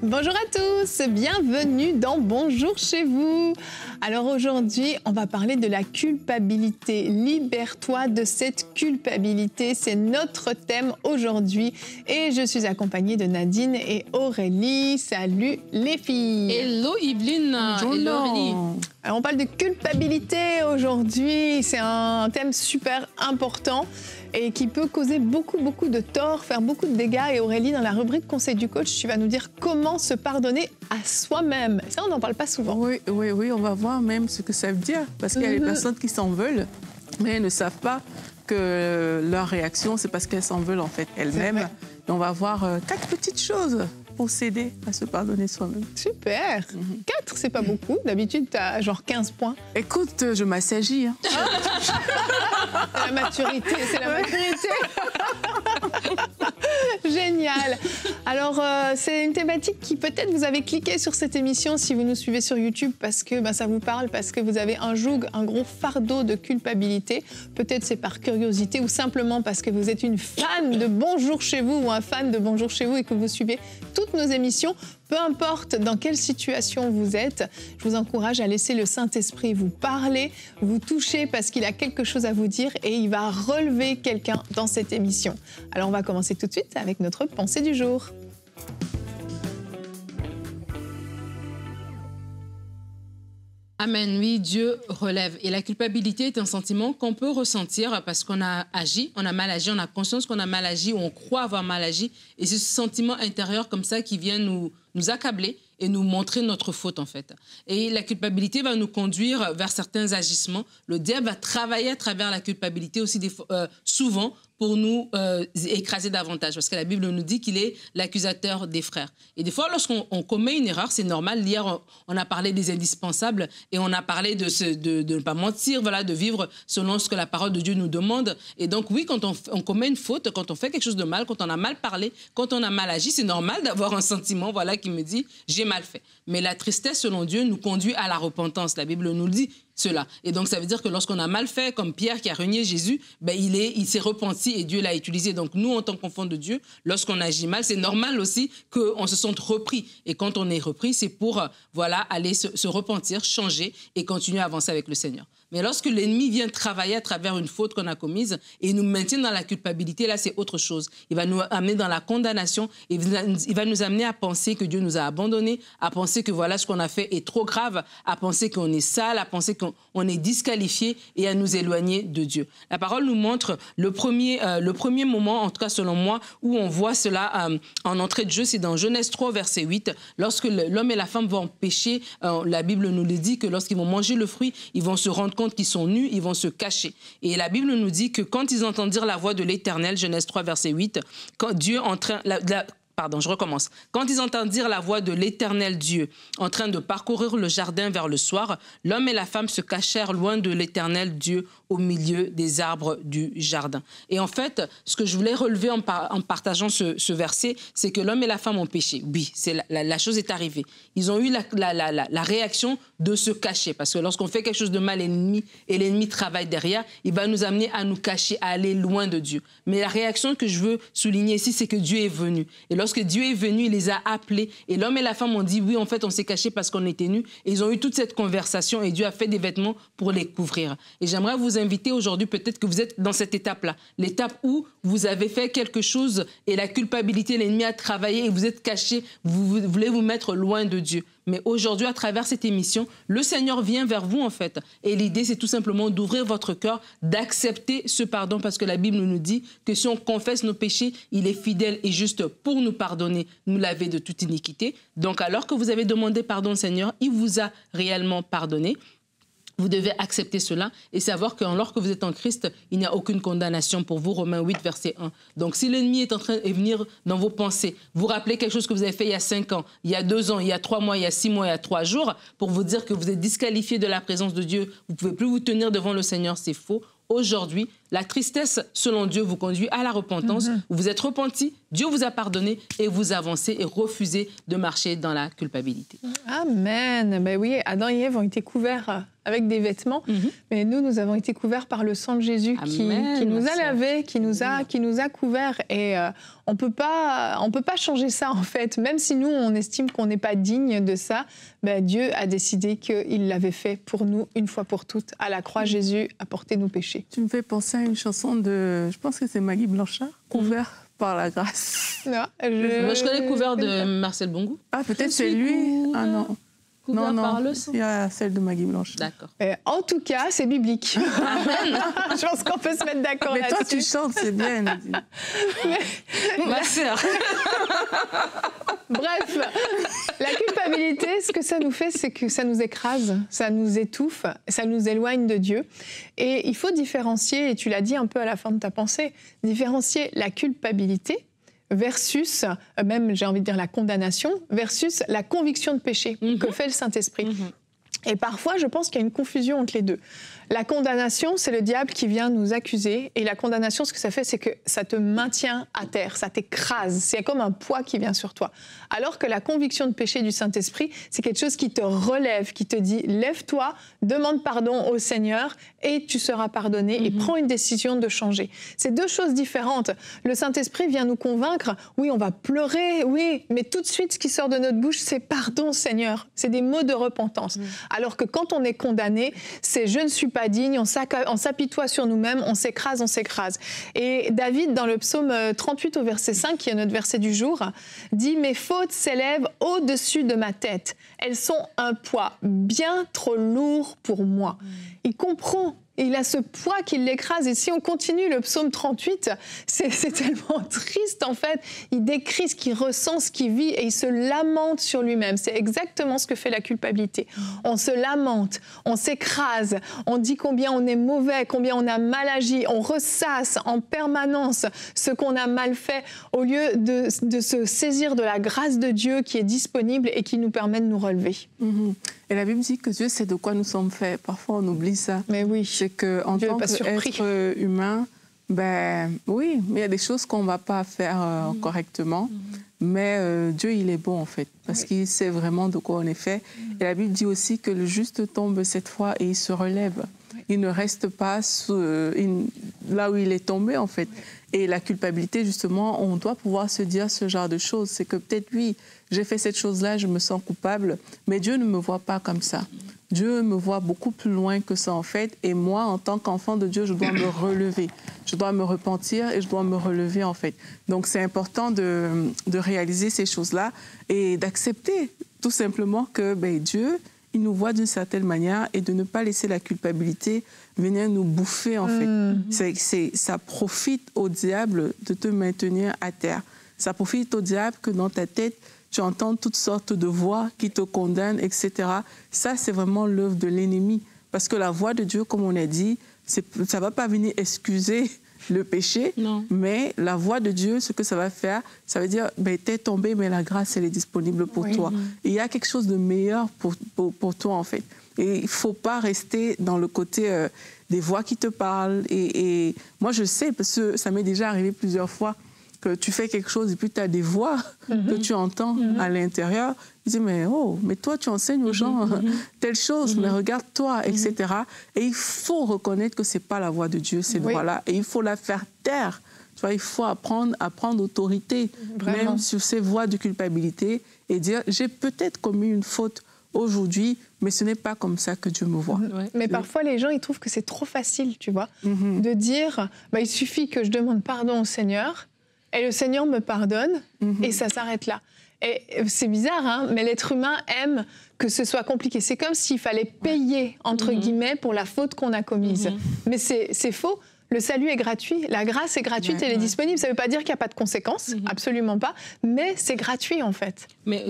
Bonjour à tous, bienvenue dans Bonjour chez vous. Alors aujourd'hui, on va parler de la culpabilité. Libère-toi de cette culpabilité, c'est notre thème aujourd'hui. Et je suis accompagnée de Nadine et Aurélie. Salut les filles. Hello Yveline. Hello Aurélie. Alors on parle de culpabilité aujourd'hui. C'est un thème super important et qui peut causer beaucoup de tort, faire beaucoup de dégâts. Et Aurélie, dans la rubrique Conseil du coach, tu vas nous dire comment se pardonner à soi-même. Ça, on n'en parle pas souvent. Oui, on va voir même ce que ça veut dire. Parce qu'il y a des personnes qui s'en veulent, mais elles ne savent pas que leur réaction, c'est parce qu'elles s'en veulent en fait elles-mêmes. Et on va voir 4 petites choses pour s'aider à se pardonner soi-même. Super. 4, c'est pas beaucoup. D'habitude, tu as genre 15 points. Écoute, je m'assagis. Hein. C'est la maturité, c'est la maturité. Génial. Alors, c'est une thématique qui peut-être vous avez cliqué sur cette émission si vous nous suivez sur YouTube parce que ça vous parle, parce que vous avez un joug, un gros fardeau de culpabilité. Peut-être c'est par curiosité ou simplement parce que vous êtes une fan de Bonjour chez vous ou un fan de Bonjour chez vous et que vous suivez toutes nos émissions. Peu importe dans quelle situation vous êtes, je vous encourage à laisser le Saint-Esprit vous parler, vous toucher parce qu'il a quelque chose à vous dire et il va relever quelqu'un dans cette émission. Alors on va commencer tout de suite avec notre pensée du jour. Amen, oui, Dieu relève. Et la culpabilité est un sentiment qu'on peut ressentir parce qu'on a agi, on a mal agi, on a conscience qu'on a mal agi ou on croit avoir mal agi. Et c'est ce sentiment intérieur comme ça qui vient nous accabler et nous montrer notre faute en fait. Et la culpabilité va nous conduire vers certains agissements. Le diable va travailler à travers la culpabilité aussi souvent pour nous écraser davantage. Parce que la Bible nous dit qu'il est l'accusateur des frères. Et des fois, lorsqu'on commet une erreur, c'est normal. Hier, on a parlé des indispensables et on a parlé de ne pas mentir, voilà, de vivre selon ce que la parole de Dieu nous demande. Et donc, oui, quand on commet une faute, quand on fait quelque chose de mal, quand on a mal parlé, quand on a mal agi, c'est normal d'avoir un sentiment voilà, qui me dit « j'ai mal fait ». Mais la tristesse, selon Dieu, nous conduit à la repentance. La Bible nous le dit. Cela. Et donc, ça veut dire que lorsqu'on a mal fait, comme Pierre qui a renié Jésus, il s'est repenti et Dieu l'a utilisé. Donc, nous, en tant qu'enfants de Dieu, lorsqu'on agit mal, c'est normal aussi qu'on se sente repris. Et quand on est repris, c'est pour aller se repentir, changer et continuer à avancer avec le Seigneur. Mais lorsque l'ennemi vient travailler à travers une faute qu'on a commise et nous maintient dans la culpabilité, là, c'est autre chose. Il va nous amener dans la condamnation et il va nous amener à penser que Dieu nous a abandonnés, à penser que voilà, ce qu'on a fait est trop grave, à penser qu'on est sale, à penser qu'on est disqualifié et à nous éloigner de Dieu. La parole nous montre le premier moment, en tout cas selon moi, où on voit cela en entrée de jeu, c'est dans Genèse 3, verset 8. Lorsque l'homme et la femme vont pécher, la Bible nous le dit que lorsqu'ils vont manger le fruit, ils vont se rendre compte qu'ils sont nus, ils vont se cacher. Et la Bible nous dit que quand ils entendirent la voix de l'Éternel, Genèse 3, verset 8, quand Dieu Quand ils entendirent la voix de l'Éternel Dieu en train de parcourir le jardin vers le soir, l'homme et la femme se cachèrent loin de l'Éternel Dieu au milieu des arbres du jardin. Et en fait, ce que je voulais relever en partageant ce verset, c'est que l'homme et la femme ont péché. Oui, la chose est arrivée. Ils ont eu la réaction de se cacher. Parce que lorsqu'on fait quelque chose de mal, et l'ennemi travaille derrière, il va nous amener à nous cacher, à aller loin de Dieu. Mais la réaction que je veux souligner ici, c'est que Dieu est venu. Et lorsque Dieu est venu, il les a appelés. Et l'homme et la femme ont dit, oui, en fait, on s'est caché parce qu'on était nus. Et ils ont eu toute cette conversation et Dieu a fait des vêtements pour les couvrir. Et j'aimerais vous inviter aujourd'hui, peut-être que vous êtes dans cette étape-là. L'étape où vous avez fait quelque chose et la culpabilité, l'ennemi a travaillé et vous êtes caché, vous voulez vous mettre loin de Dieu. Mais aujourd'hui, à travers cette émission, le Seigneur vient vers vous, en fait. Et l'idée, c'est tout simplement d'ouvrir votre cœur, d'accepter ce pardon, parce que la Bible nous dit que si on confesse nos péchés, il est fidèle et juste pour nous pardonner, nous laver de toute iniquité. Donc, alors que vous avez demandé pardon au Seigneur, il vous a réellement pardonné. Vous devez accepter cela et savoir que lorsque vous êtes en Christ, il n'y a aucune condamnation pour vous. Romains 8, verset 1. Donc, si l'ennemi est en train de venir dans vos pensées, vous rappelez quelque chose que vous avez fait il y a 5 ans, il y a 2 ans, il y a 3 mois, il y a 6 mois, il y a 3 jours, pour vous dire que vous êtes disqualifié de la présence de Dieu, vous ne pouvez plus vous tenir devant le Seigneur, c'est faux. Aujourd'hui, La tristesse, selon Dieu, vous conduit à la repentance. Vous vous êtes repenti, Dieu vous a pardonné et vous avancez et refusez de marcher dans la culpabilité. Amen. Ben oui, Adam et Ève ont été couverts avec des vêtements, mais nous avons été couverts par le sang de Jésus qui nous a lavés, qui nous a couverts. Et on peut pas changer ça, en fait. Même si nous, on estime qu'on n'est pas digne de ça, ben Dieu a décidé qu'il l'avait fait pour nous, une fois pour toutes. À la croix, Jésus a porté nos péchés. Tu me fais penser à une chanson de, je pense que c'est Maggie Blanchard, Couvert par la grâce. Non, Moi, je connais Couvert de Marcel Bongo. Ah, peut-être c'est lui. Ah non. Couvert Non, par le sang. il y a celle de Maggie Blanchard. D'accord. En tout cas, c'est biblique. Je pense qu'on peut se mettre d'accord Mais là-dessus. toi, tu chantes, c'est bien, Nadine. Ma sœur. Bref, la culpabilité, ce que ça nous fait, c'est que ça nous écrase, ça nous étouffe, ça nous éloigne de Dieu. Et il faut différencier, et tu l'as dit un peu à la fin de ta pensée, différencier la culpabilité versus, même j'ai envie de dire la condamnation, versus la conviction de péché que fait le Saint-Esprit. Et parfois, je pense qu'il y a une confusion entre les deux. La condamnation, c'est le diable qui vient nous accuser. Et la condamnation, ce que ça fait, c'est que ça te maintient à terre, ça t'écrase. C'est comme un poids qui vient sur toi. Alors que la conviction de péché du Saint-Esprit, c'est quelque chose qui te relève, qui te dit « Lève-toi, demande pardon au Seigneur et tu seras pardonné et prends une décision de changer. » C'est deux choses différentes. Le Saint-Esprit vient nous convaincre « Oui, on va pleurer, oui, mais tout de suite, ce qui sort de notre bouche, c'est « Pardon, Seigneur ». C'est des mots de repentance. Alors que quand on est condamné, c'est « Je ne suis pas digne », on s'apitoie sur nous-mêmes, on s'écrase, on s'écrase. Et David, dans le psaume 38 au verset 5, qui est notre verset du jour, dit « Mes fautes s'élèvent au-dessus de ma tête. Elles sont un poids bien trop lourd pour moi. » Il comprend. Il a ce poids qui l'écrase. Et si on continue le psaume 38, c'est tellement triste en fait. Il décrit ce qu'il ressent, ce qu'il vit et il se lamente sur lui-même. C'est exactement ce que fait la culpabilité. On se lamente, on s'écrase, on dit combien on est mauvais, combien on a mal agi. On ressasse en permanence ce qu'on a mal fait au lieu de se saisir de la grâce de Dieu qui est disponible et qui nous permet de nous relever. Et la Bible dit que Dieu sait de quoi nous sommes faits. Parfois, on oublie ça. Mais oui. C'est qu'en tant qu'être humain, ben oui, mais il y a des choses qu'on ne va pas faire correctement. Mais Dieu, il est bon, en fait, parce qu'il sait vraiment de quoi on est fait. Et la Bible dit aussi que le juste tombe 7 fois et il se relève. Il ne reste pas là où il est tombé, en fait. Et la culpabilité, justement, on doit pouvoir se dire ce genre de choses. C'est que peut-être, oui, j'ai fait cette chose-là, je me sens coupable, mais Dieu ne me voit pas comme ça. Dieu me voit beaucoup plus loin que ça, en fait. Et moi, en tant qu'enfant de Dieu, je dois me relever. Je dois me repentir et je dois me relever, en fait. Donc, c'est important de réaliser ces choses-là et d'accepter tout simplement que Dieu, il nous voit d'une certaine manière et de ne pas laisser la culpabilité venir nous bouffer, en fait. Ça profite au diable de te maintenir à terre. Ça profite au diable que dans ta tête, tu entends toutes sortes de voix qui te condamnent, etc. Ça, c'est vraiment l'œuvre de l'ennemi. Parce que la voix de Dieu, comme on a dit, ça ne va pas venir excuser le péché, mais la voix de Dieu, ce que ça va faire, ça veut dire, t'es tombé, mais la grâce, elle est disponible pour toi. Et il y a quelque chose de meilleur pour toi, en fait. Et il ne faut pas rester dans le côté des voix qui te parlent. Et moi, je sais, parce que ça m'est déjà arrivé plusieurs fois, que tu fais quelque chose et puis tu as des voix que tu entends à l'intérieur. Tu dis, mais toi, tu enseignes aux gens telle chose, mais regarde-toi, etc. Et il faut reconnaître que ce n'est pas la voix de Dieu, cette voix-là. Et il faut la faire taire. Tu vois, il faut apprendre à prendre autorité, même sur ces voix de culpabilité, et dire, j'ai peut-être commis une faute aujourd'hui, mais ce n'est pas comme ça que Dieu me voit. Mais parfois, les gens, ils trouvent que c'est trop facile, tu vois, de dire, il suffit que je demande pardon au Seigneur, et le Seigneur me pardonne, et ça s'arrête là. Et c'est bizarre, hein, mais l'être humain aime que ce soit compliqué. C'est comme s'il fallait payer, entre guillemets, pour la faute qu'on a commise. Mais c'est faux. Le salut est gratuit, la grâce est gratuite, elle est disponible. Ça ne veut pas dire qu'il n'y a pas de conséquences, absolument pas, mais c'est gratuit en fait. Mais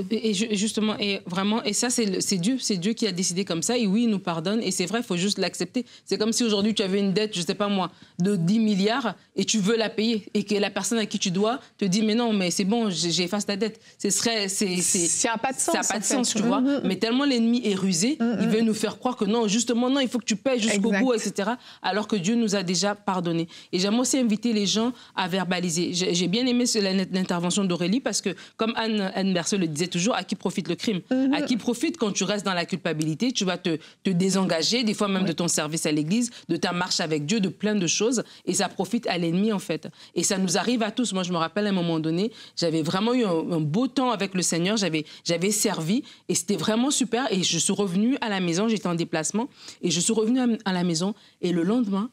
justement, et vraiment, et ça c'est Dieu qui a décidé comme ça. Et oui, il nous pardonne. Et c'est vrai, il faut juste l'accepter. C'est comme si aujourd'hui tu avais une dette, je ne sais pas moi, de 10 milliards et tu veux la payer et que la personne à qui tu dois te dit mais non, mais c'est bon, j'efface ta dette. Ça n'a pas de sens. Ça n'a pas de sens, tu vois. Mais tellement l'ennemi est rusé, il veut nous faire croire que non, justement non, il faut que tu payes jusqu'au bout, etc. Alors que Dieu nous a déjà pardonner. Et j'aime aussi inviter les gens à verbaliser. J'ai bien aimé l'intervention d'Aurélie parce que, comme Anne Berceux le disait toujours, à qui profite le crime? À qui profite quand tu restes dans la culpabilité? Tu vas te désengager, des fois même de ton service à l'église, de ta marche avec Dieu, de plein de choses. Et ça profite à l'ennemi, en fait. Et ça nous arrive à tous. Moi, je me rappelle à un moment donné, j'avais vraiment eu un beau temps avec le Seigneur. J'avais servi et c'était vraiment super. Et je suis revenue à la maison, j'étais en déplacement. Et je suis revenue à la maison. Et le lendemain,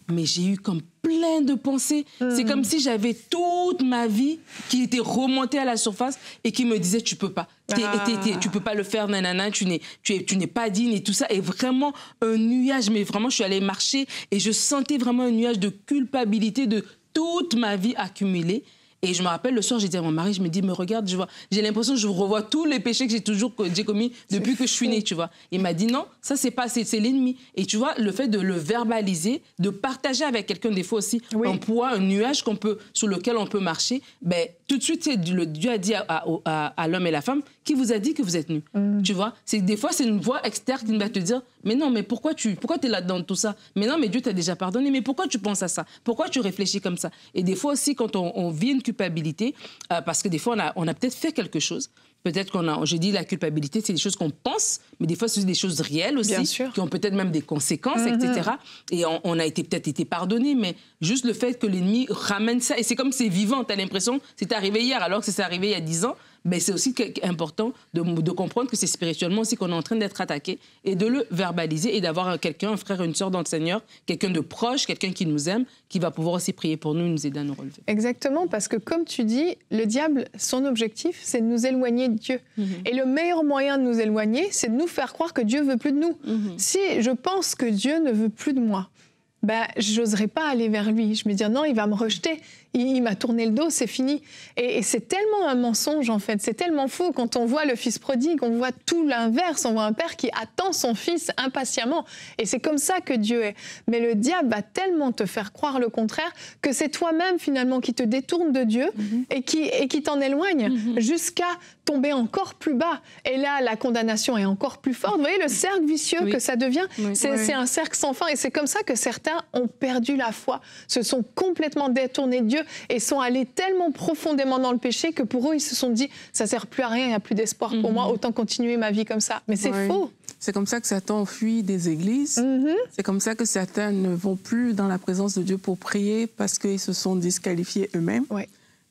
mais j'ai eu comme plein de pensées. C'est comme si j'avais toute ma vie qui était remontée à la surface et qui me disait, tu peux pas. Tu peux pas le faire, nanana, tu n'es pas digne et tout ça. Et vraiment un nuage, mais vraiment, je suis allée marcher et je sentais vraiment un nuage de culpabilité de toute ma vie accumulée. Et je me rappelle, le soir, j'ai dit à mon mari, je me dis, me regarde, j'ai l'impression que je revois tous les péchés que j'ai commis depuis que je suis née, tu vois. Il m'a dit, non, ça, c'est pas, c'est l'ennemi. Et tu vois, le fait de le verbaliser, de partager avec quelqu'un, des fois aussi, un poids, un nuage sur lequel on peut marcher, ben, tout de suite, Dieu a dit à l'homme et la femme, qui vous a dit que vous êtes nus? Tu vois, des fois, c'est une voix externe qui va te dire, mais non, mais pourquoi tu es là-dedans, tout ça? Mais non, mais Dieu t'a déjà pardonné, mais pourquoi tu penses à ça? Pourquoi tu réfléchis comme ça? Et des fois aussi, quand on vit une culpabilité, parce que des fois, on a peut-être fait quelque chose. Peut-être je dis la culpabilité, c'est des choses qu'on pense, mais des fois, c'est des choses réelles aussi, qui ont peut-être même des conséquences, etc. Et on a peut-être été pardonné, mais juste le fait que l'ennemi ramène ça, et c'est comme c'est vivant, tu as l'impression que c'est arrivé hier, alors que c'est arrivé il y a 10 ans, mais c'est aussi important de comprendre que c'est spirituellement aussi qu'on est en train d'être attaqué et de le verbaliser et d'avoir quelqu'un, un frère, une sœur dans le Seigneur, quelqu'un de proche, quelqu'un qui nous aime, qui va pouvoir aussi prier pour nous et nous aider à nous relever. Exactement, parce que comme tu dis, le diable, son objectif, c'est de nous éloigner de Dieu. Et le meilleur moyen de nous éloigner, c'est de nous faire croire que Dieu ne veut plus de nous. Si je pense que Dieu ne veut plus de moi, ben, je n'oserais pas aller vers lui. Je me dis, non, il va me rejeter. Il m'a tourné le dos, c'est fini. Et c'est tellement un mensonge, en fait. C'est tellement faux. Quand on voit le fils prodigue, on voit tout l'inverse. On voit un père qui attend son fils impatiemment. Et c'est comme ça que Dieu est. Mais le diable va tellement te faire croire le contraire que c'est toi-même, finalement, qui te détourne de Dieu et qui t'en éloigne jusqu'à tomber encore plus bas. Et là, la condamnation est encore plus forte. Vous voyez le cercle vicieux que ça devient? C'est un cercle sans fin. Et c'est comme ça que certains ont perdu la foi, se sont complètement détournés de Dieu et sont allés tellement profondément dans le péché que pour eux, ils se sont dit « ça ne sert plus à rien, il n'y a plus d'espoir pour moi, autant continuer ma vie comme ça ». Mais c'est faux. C'est comme ça que certains fuient des églises. C'est comme ça que certains ne vont plus dans la présence de Dieu pour prier parce qu'ils se sont disqualifiés eux-mêmes.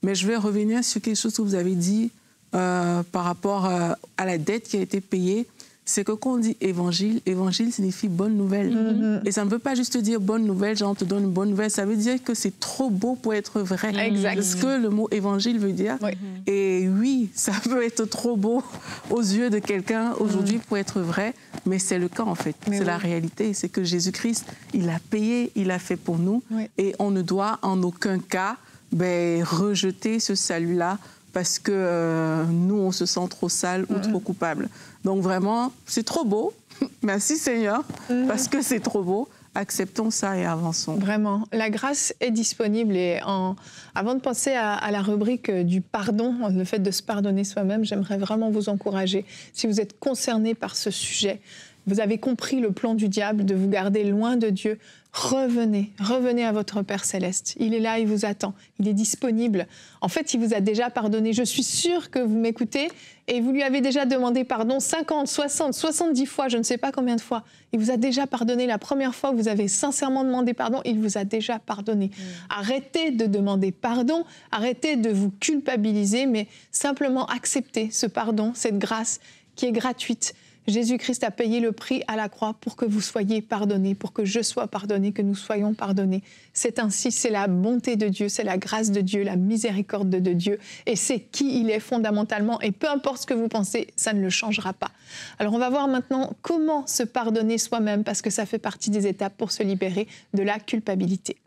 Mais je vais revenir sur quelque chose que vous avez dit par rapport à la dette qui a été payée. C'est que quand on dit évangile, évangile signifie bonne nouvelle. Et ça ne veut pas juste dire bonne nouvelle, genre on te donne une bonne nouvelle, ça veut dire que c'est trop beau pour être vrai. C'est ce que le mot évangile veut dire. Et oui, ça peut être trop beau aux yeux de quelqu'un aujourd'hui pour être vrai, mais c'est le cas en fait. C'est la réalité, c'est que Jésus-Christ, il a payé, il a fait pour nous, et on ne doit en aucun cas rejeter ce salut-là parce que nous, on se sent trop sale ou trop coupable. Donc vraiment, c'est trop beau. Merci Seigneur, parce que c'est trop beau. Acceptons ça et avançons. Vraiment, la grâce est disponible. Et avant de passer à la rubrique du pardon, le fait de se pardonner soi-même, j'aimerais vraiment vous encourager. Si vous êtes concerné par ce sujet, vous avez compris le plan du diable de vous garder loin de Dieu, revenez à votre Père Céleste. Il est là, il vous attend, il est disponible. En fait, il vous a déjà pardonné. Je suis sûre que vous m'écoutez et vous lui avez déjà demandé pardon 50, 60, 70 fois, je ne sais pas combien de fois. Il vous a déjà pardonné. La première fois que vous avez sincèrement demandé pardon, il vous a déjà pardonné. Arrêtez de demander pardon, arrêtez de vous culpabiliser, mais simplement acceptez ce pardon, cette grâce qui est gratuite. Jésus-Christ a payé le prix à la croix pour que vous soyez pardonnés, pour que je sois pardonné, que nous soyons pardonnés. C'est ainsi, c'est la bonté de Dieu, c'est la grâce de Dieu, la miséricorde de Dieu. Et c'est qui il est fondamentalement. Et peu importe ce que vous pensez, ça ne le changera pas. Alors on va voir maintenant comment se pardonner soi-même, parce que ça fait partie des étapes pour se libérer de la culpabilité.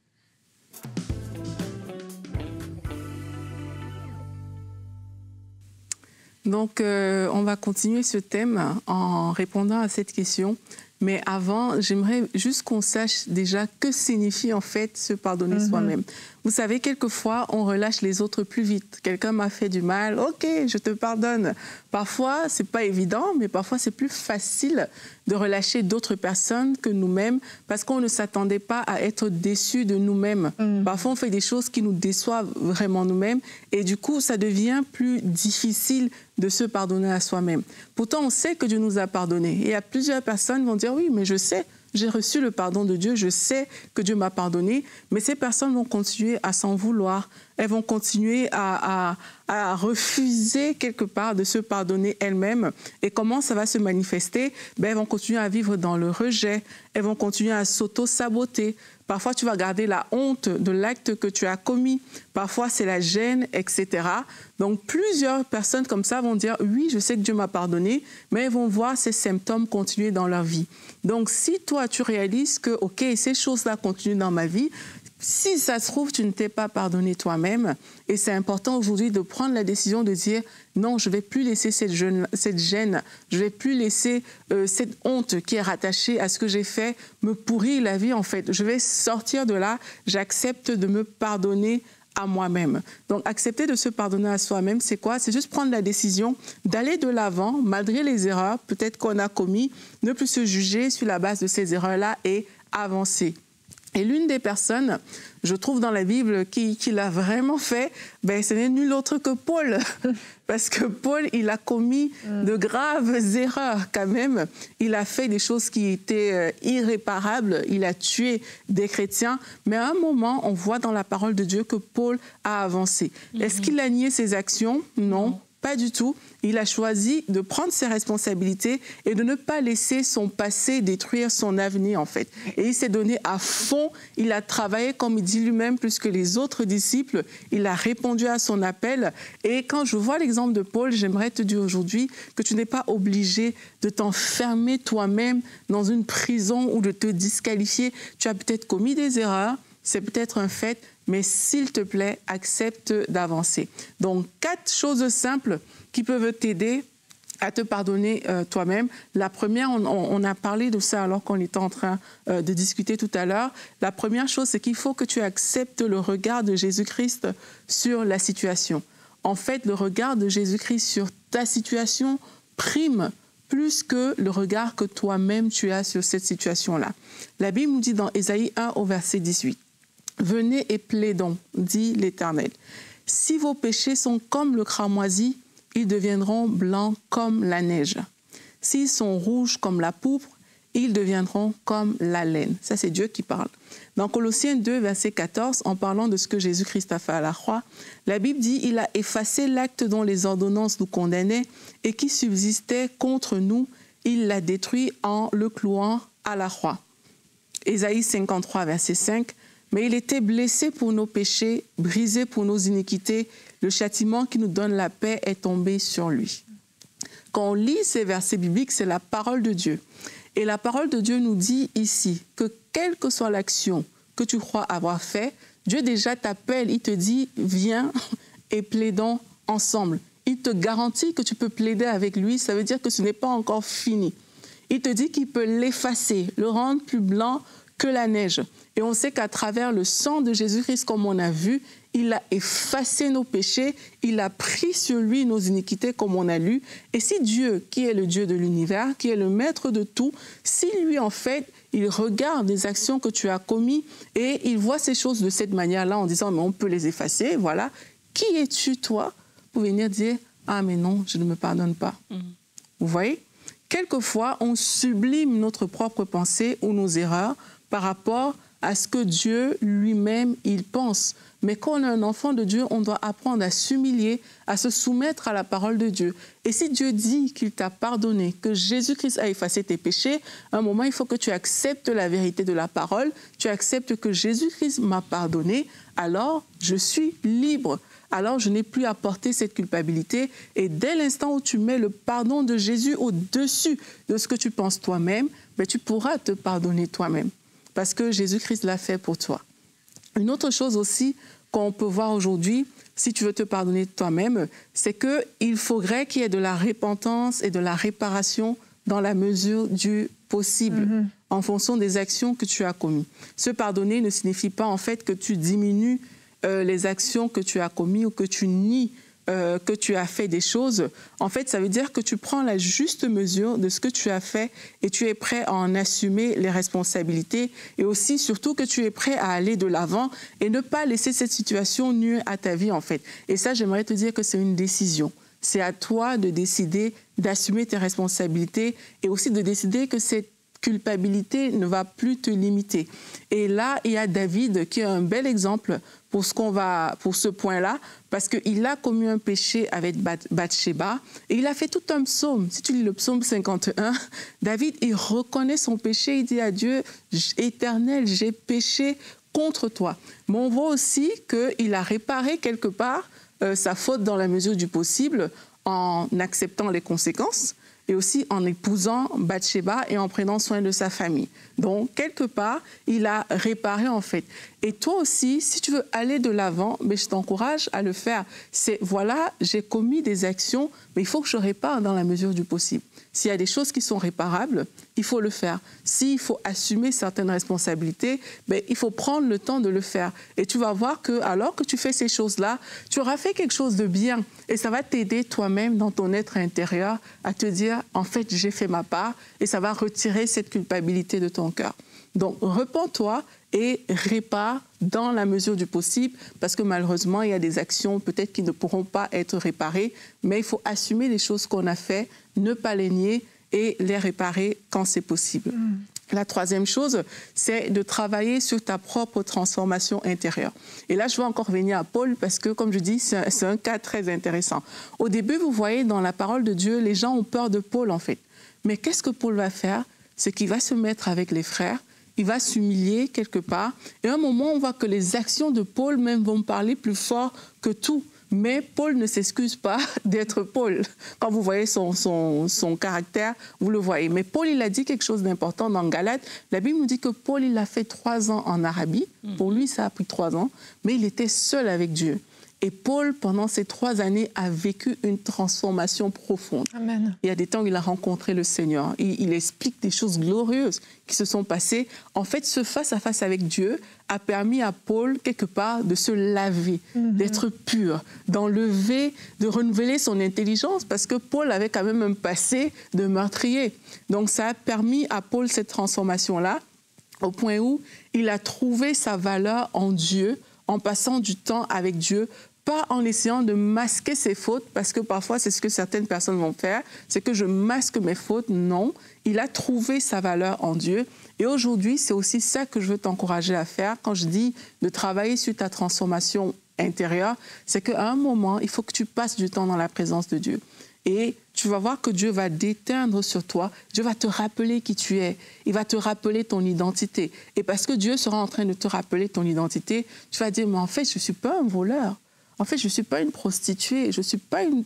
Donc, on va continuer ce thème en répondant à cette question. Mais avant, j'aimerais juste qu'on sache déjà que signifie en fait se pardonner soi-même. Vous savez, quelquefois, on relâche les autres plus vite. Quelqu'un m'a fait du mal, ok, je te pardonne. Parfois, c'est pas évident, mais parfois c'est plus facile de relâcher d'autres personnes que nous-mêmes parce qu'on ne s'attendait pas à être déçus de nous-mêmes. Parfois, on fait des choses qui nous déçoivent vraiment nous-mêmes et du coup, ça devient plus difficile de se pardonner à soi-même. Pourtant, on sait que Dieu nous a pardonné. Et il y a plusieurs personnes qui vont dire, oui, mais je sais, j'ai reçu le pardon de Dieu, je sais que Dieu m'a pardonné, mais ces personnes vont continuer à s'en vouloir. Elles vont continuer à refuser quelque part de se pardonner elles-mêmes. Et comment ça va se manifester? Elles vont continuer à vivre dans le rejet. Elles vont continuer à s'auto-saboter. Parfois, tu vas garder la honte de l'acte que tu as commis. Parfois, c'est la gêne, etc. Donc, plusieurs personnes comme ça vont dire « Oui, je sais que Dieu m'a pardonné », mais elles vont voir ces symptômes continuer dans leur vie. Donc, si toi, tu réalises que « Ok, ces choses-là continuent dans ma vie », si ça se trouve, tu ne t'es pas pardonné toi-même. Et c'est important aujourd'hui de prendre la décision de dire non, je ne vais plus laisser cette gêne, je ne vais plus laisser cette honte qui est rattachée à ce que j'ai fait me pourrir la vie en fait. Je vais sortir de là, j'accepte de me pardonner à moi-même. Donc, accepter de se pardonner à soi-même, c'est quoi? C'est juste prendre la décision d'aller de l'avant, malgré les erreurs peut-être qu'on a commises, ne plus se juger sur la base de ces erreurs-là et avancer. Et l'une des personnes, je trouve dans la Bible, qui l'a vraiment fait, ce n'est nul autre que Paul. Parce que Paul, il a commis de graves erreurs quand même. Il a fait des choses qui étaient irréparables. Il a tué des chrétiens. Mais à un moment, on voit dans la parole de Dieu que Paul a avancé. Est-ce qu'il a nié ses actions? Non. Pas du tout. Il a choisi de prendre ses responsabilités et de ne pas laisser son passé détruire son avenir, en fait. Et il s'est donné à fond. Il a travaillé, comme il dit lui-même, plus que les autres disciples. Il a répondu à son appel. Et quand je vois l'exemple de Paul, j'aimerais te dire aujourd'hui que tu n'es pas obligé de t'enfermer toi-même dans une prison ou de te disqualifier. Tu as peut-être commis des erreurs. C'est peut-être un fait, mais s'il te plaît, accepte d'avancer. Donc, 4 choses simples qui peuvent t'aider à te pardonner toi-même. La première, on a parlé de ça alors qu'on était en train de discuter tout à l'heure. La première chose, c'est qu'il faut que tu acceptes le regard de Jésus-Christ sur la situation. En fait, le regard de Jésus-Christ sur ta situation prime plus que le regard que toi-même tu as sur cette situation-là. La Bible nous dit dans Ésaïe 1 au verset 18, « Venez et plaidons, dit l'Éternel. Si vos péchés sont comme le cramoisi, ils deviendront blancs comme la neige. S'ils sont rouges comme la pourpre, ils deviendront comme la laine. » Ça, c'est Dieu qui parle. Dans Colossiens 2, verset 14, en parlant de ce que Jésus-Christ a fait à la croix, la Bible dit « Il a effacé l'acte dont les ordonnances nous condamnaient et qui subsistait contre nous. Il l'a détruit en le clouant à la croix. » Ésaïe 53, verset 5, « Mais il était blessé pour nos péchés, brisé pour nos iniquités. Le châtiment qui nous donne la paix est tombé sur lui. » Quand on lit ces versets bibliques, c'est la parole de Dieu. Et la parole de Dieu nous dit ici que quelle que soit l'action que tu crois avoir faite, Dieu déjà t'appelle, il te dit « Viens et plaidons ensemble ». Il te garantit que tu peux plaider avec lui, ça veut dire que ce n'est pas encore fini. Il te dit qu'il peut l'effacer, le rendre plus blanc que la neige. Et on sait qu'à travers le sang de Jésus-Christ, comme on a vu, il a effacé nos péchés, il a pris sur lui nos iniquités, comme on a lu. Et si Dieu, qui est le Dieu de l'univers, qui est le maître de tout, si lui, en fait, il regarde les actions que tu as commises et il voit ces choses de cette manière-là en disant « mais on peut les effacer », voilà. Qui es-tu, toi, pour venir dire « ah, mais non, je ne me pardonne pas ». Vous voyez? Quelquefois, on sublime notre propre pensée ou nos erreurs par rapport à ce que Dieu lui-même, il pense. Mais quand on est un enfant de Dieu, on doit apprendre à s'humilier, à se soumettre à la parole de Dieu. Et si Dieu dit qu'il t'a pardonné, que Jésus-Christ a effacé tes péchés, à un moment, il faut que tu acceptes la vérité de la parole, tu acceptes que Jésus-Christ m'a pardonné, alors je suis libre. Alors je n'ai plus à porter cette culpabilité. Et dès l'instant où tu mets le pardon de Jésus au-dessus de ce que tu penses toi-même, tu pourras te pardonner toi-même. Parce que Jésus-Christ l'a fait pour toi. Une autre chose aussi qu'on peut voir aujourd'hui, si tu veux te pardonner toi-même, c'est qu'il faudrait qu'il y ait de la repentance et de la réparation dans la mesure du possible en fonction des actions que tu as commises. Se pardonner ne signifie pas en fait que tu diminues les actions que tu as commises ou que tu nies que tu as fait des choses. En fait, ça veut dire que tu prends la juste mesure de ce que tu as fait et tu es prêt à en assumer les responsabilités et aussi, surtout, que tu es prêt à aller de l'avant et ne pas laisser cette situation nuire à ta vie, en fait. Et ça, j'aimerais te dire que c'est une décision. C'est à toi de décider d'assumer tes responsabilités et aussi de décider que cette culpabilité ne va plus te limiter. Et là, il y a David qui est un bel exemple pour ce point-là, parce qu'il a commis un péché avec Bathsheba et il a fait tout un psaume. Si tu lis le psaume 51, David, il reconnaît son péché, il dit à Dieu, Éternel, j'ai péché contre toi. Mais on voit aussi qu'il a réparé quelque part sa faute dans la mesure du possible en acceptant les conséquences et aussi en épousant Bathsheba et en prenant soin de sa famille. Donc, quelque part, il a réparé en fait. Et toi aussi, si tu veux aller de l'avant, mais je t'encourage à le faire. C'est, voilà, j'ai commis des actions, mais il faut que je répare dans la mesure du possible. S'il y a des choses qui sont réparables, il faut le faire. S'il faut assumer certaines responsabilités, ben, il faut prendre le temps de le faire. Et tu vas voir que, alors que tu fais ces choses-là, tu auras fait quelque chose de bien. Et ça va t'aider toi-même dans ton être intérieur à te dire, en fait, j'ai fait ma part. Et ça va retirer cette culpabilité de ton cœur. Donc, repens-toi et répare dans la mesure du possible, parce que malheureusement, il y a des actions peut-être qui ne pourront pas être réparées, mais il faut assumer les choses qu'on a faites, ne pas les nier et les réparer quand c'est possible. La troisième chose, c'est de travailler sur ta propre transformation intérieure. Et là, je vais encore venir à Paul parce que, comme je dis, c'est un cas très intéressant. Au début, vous voyez, dans la parole de Dieu, les gens ont peur de Paul, en fait. Mais qu'est-ce que Paul va faire? C'est qu'il va se mettre avec les frères, il va s'humilier quelque part. Et à un moment, on voit que les actions de Paul même vont parler plus fort que tout. Mais Paul ne s'excuse pas d'être Paul. Quand vous voyez son caractère, vous le voyez. Mais Paul, il a dit quelque chose d'important dans Galates. La Bible nous dit que Paul, il a fait 3 ans en Arabie. Pour lui, ça a pris 3 ans. Mais il était seul avec Dieu. Et Paul, pendant ces 3 années, a vécu une transformation profonde. Amen. Il y a des temps où il a rencontré le Seigneur. Il explique des choses glorieuses qui se sont passées. En fait, ce face-à-face avec Dieu a permis à Paul, quelque part, de se laver, d'être pur, d'enlever, de renouveler son intelligence, parce que Paul avait quand même un passé de meurtrier. Donc, ça a permis à Paul cette transformation-là, au point où il a trouvé sa valeur en Dieu, en passant du temps avec Dieu, pas en essayant de masquer ses fautes, parce que parfois c'est ce que certaines personnes vont faire, c'est que je masque mes fautes. Non, il a trouvé sa valeur en Dieu. Et aujourd'hui, c'est aussi ça que je veux t'encourager à faire. Quand je dis de travailler sur ta transformation intérieure, c'est qu'à un moment, il faut que tu passes du temps dans la présence de Dieu. Et tu vas voir que Dieu va déteindre sur toi. Dieu va te rappeler qui tu es. Il va te rappeler ton identité. Et parce que Dieu sera en train de te rappeler ton identité, tu vas dire, mais en fait, je ne suis pas un voleur. En fait, je ne suis pas une prostituée. Je ne suis pas une...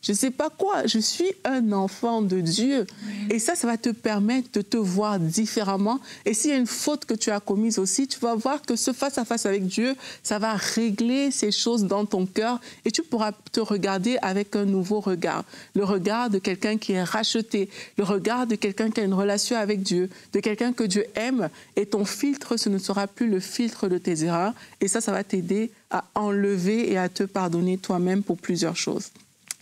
Je ne sais pas quoi. Je suis un enfant de Dieu. Oui. Et ça va te permettre de te voir différemment. Et s'il y a une faute que tu as commise aussi, tu vas voir que ce face-à-face avec Dieu, ça va régler ces choses dans ton cœur. Et tu pourras te regarder avec un nouveau regard. Le regard de quelqu'un qui est racheté. Le regard de quelqu'un qui a une relation avec Dieu. De quelqu'un que Dieu aime. Et ton filtre, ce ne sera plus le filtre de tes erreurs. Et ça va t'aider à enlever et à te pardonner toi-même pour plusieurs choses.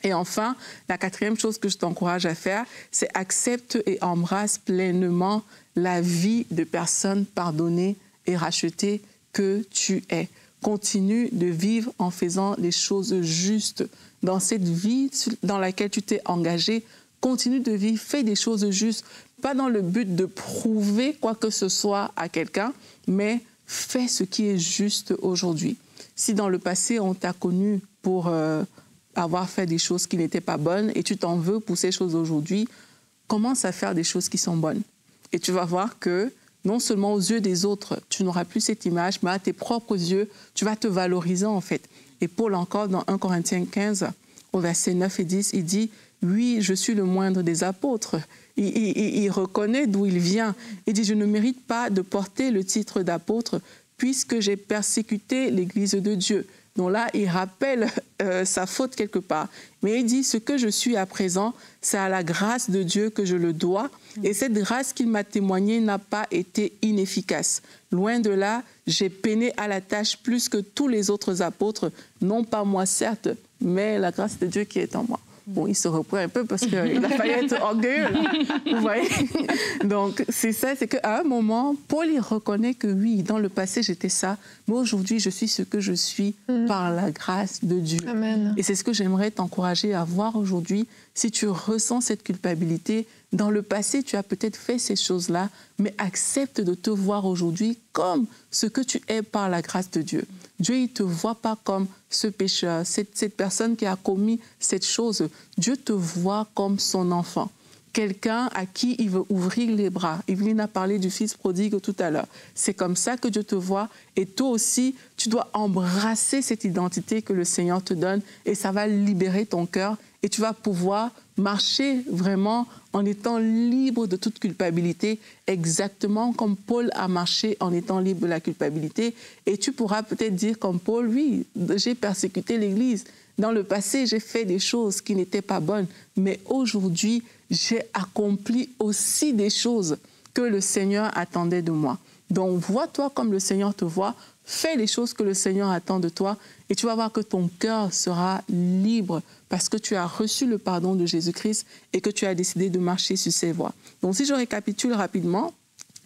Et enfin, la 4e chose que je t'encourage à faire, c'est accepte et embrasse pleinement la vie de personne pardonnée et rachetée que tu es. Continue de vivre en faisant les choses justes. Dans cette vie dans laquelle tu t'es engagé, continue de vivre, fais des choses justes. Pas dans le but de prouver quoi que ce soit à quelqu'un, mais fais ce qui est juste aujourd'hui. Si dans le passé, on t'a connu pour... avoir fait des choses qui n'étaient pas bonnes et tu t'en veux pour ces choses aujourd'hui, commence à faire des choses qui sont bonnes. Et tu vas voir que non seulement aux yeux des autres, tu n'auras plus cette image, mais à tes propres yeux, tu vas te valoriser en fait. Et Paul encore, dans 1 Corinthiens 15, au verset 9 et 10, il dit « Oui, je suis le moindre des apôtres ». Il reconnaît d'où il vient. Il dit « Je ne mérite pas de porter le titre d'apôtre puisque j'ai persécuté l'Église de Dieu. Donc là, il rappelle sa faute quelque part. Mais il dit, ce que je suis à présent, c'est à la grâce de Dieu que je le dois. Et cette grâce qu'il m'a témoignée n'a pas été inefficace. Loin de là, j'ai peiné à la tâche plus que tous les autres apôtres, non pas moi certes, mais la grâce de Dieu qui est en moi. Bon, il se reprend un peu parce qu'il a failli être orgueilleux, là. Vous voyez? Donc, c'est ça, c'est qu'à un moment, Paul, il reconnaît que oui, dans le passé, j'étais ça, mais aujourd'hui, je suis ce que je suis par la grâce de Dieu. Amen. Et c'est ce que j'aimerais t'encourager à voir aujourd'hui. Si tu ressens cette culpabilité, dans le passé, tu as peut-être fait ces choses-là, mais accepte de te voir aujourd'hui comme ce que tu es par la grâce de Dieu. Dieu, il ne te voit pas comme ce pécheur, cette personne qui a commis cette chose. Dieu te voit comme son enfant, quelqu'un à qui il veut ouvrir les bras. Evelyne a parlé du fils prodigue tout à l'heure. C'est comme ça que Dieu te voit. Et toi aussi, tu dois embrasser cette identité que le Seigneur te donne et ça va libérer ton cœur et tu vas pouvoir marcher vraiment en étant libre de toute culpabilité, exactement comme Paul a marché en étant libre de la culpabilité. Et tu pourras peut-être dire comme Paul, oui, j'ai persécuté l'Église. Dans le passé, j'ai fait des choses qui n'étaient pas bonnes, mais aujourd'hui, j'ai accompli aussi des choses que le Seigneur attendait de moi. Donc, vois-toi comme le Seigneur te voit, fais les choses que le Seigneur attend de toi et tu vas voir que ton cœur sera libre parce que tu as reçu le pardon de Jésus-Christ et que tu as décidé de marcher sur ses voies. Donc, si je récapitule rapidement,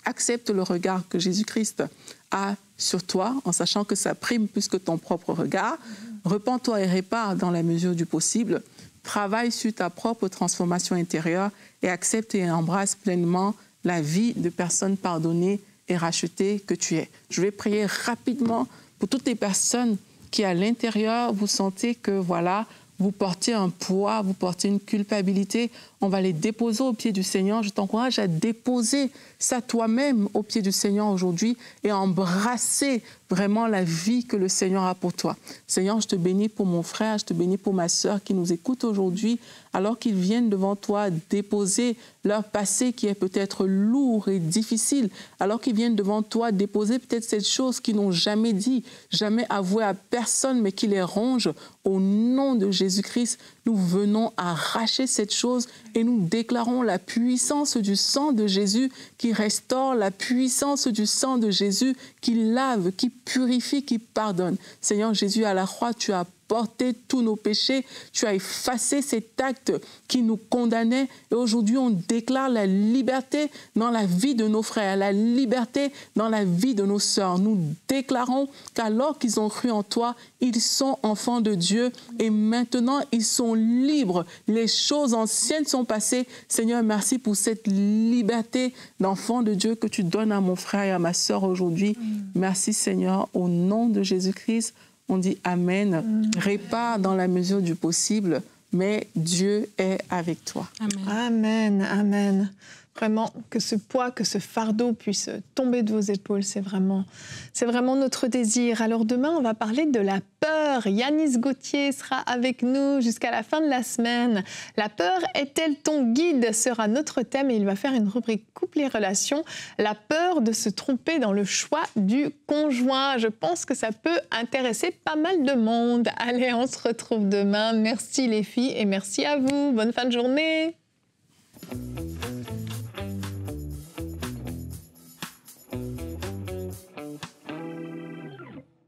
accepte le regard que Jésus-Christ a sur toi en sachant que ça prime plus que ton propre regard. Repens-toi et répare dans la mesure du possible. Travaille sur ta propre transformation intérieure et accepte et embrasse pleinement la vie de personne pardonnée et rachetée que tu es. Je vais prier rapidement pour toutes les personnes qui, à l'intérieur, vous sentez que, voilà, vous portez un poids, vous portez une culpabilité. On va les déposer au pied du Seigneur. Je t'encourage à déposer ça toi-même au pied du Seigneur aujourd'hui et à embrasser vraiment la vie que le Seigneur a pour toi. Seigneur, je te bénis pour mon frère, je te bénis pour ma sœur qui nous écoute aujourd'hui, alors qu'ils viennent devant toi déposer leur passé qui est peut-être lourd et difficile, alors qu'ils viennent devant toi déposer peut-être cette chose qu'ils n'ont jamais dit, jamais avoué à personne, mais qui les ronge. Au nom de Jésus-Christ, nous venons arracher cette chose et nous déclarons la puissance du sang de Jésus qui restaure, la puissance du sang de Jésus qui lave, qui purifie, qui pardonne. Seigneur Jésus, à la croix, tu as porté tous nos péchés, tu as effacé cet acte qui nous condamnait et aujourd'hui on déclare la liberté dans la vie de nos frères, la liberté dans la vie de nos sœurs. Nous déclarons qu'alors qu'ils ont cru en toi, ils sont enfants de Dieu et maintenant ils sont libres. Les choses anciennes sont passées. Seigneur, merci pour cette liberté d'enfant de Dieu que tu donnes à mon frère et à ma sœur aujourd'hui. Merci Seigneur, au nom de Jésus-Christ. On dit Amen. Répare dans la mesure du possible, mais Dieu est avec toi. Amen. Amen, amen. Vraiment, que ce poids, que ce fardeau puisse tomber de vos épaules, c'est vraiment notre désir. Alors demain, on va parler de la peur. Yanis Gauthier sera avec nous jusqu'à la fin de la semaine. La peur est-elle ton guide sera notre thème et il va faire une rubrique couple et relations. La peur de se tromper dans le choix du conjoint. Je pense que ça peut intéresser pas mal de monde. Allez, on se retrouve demain. Merci les filles et merci à vous. Bonne fin de journée.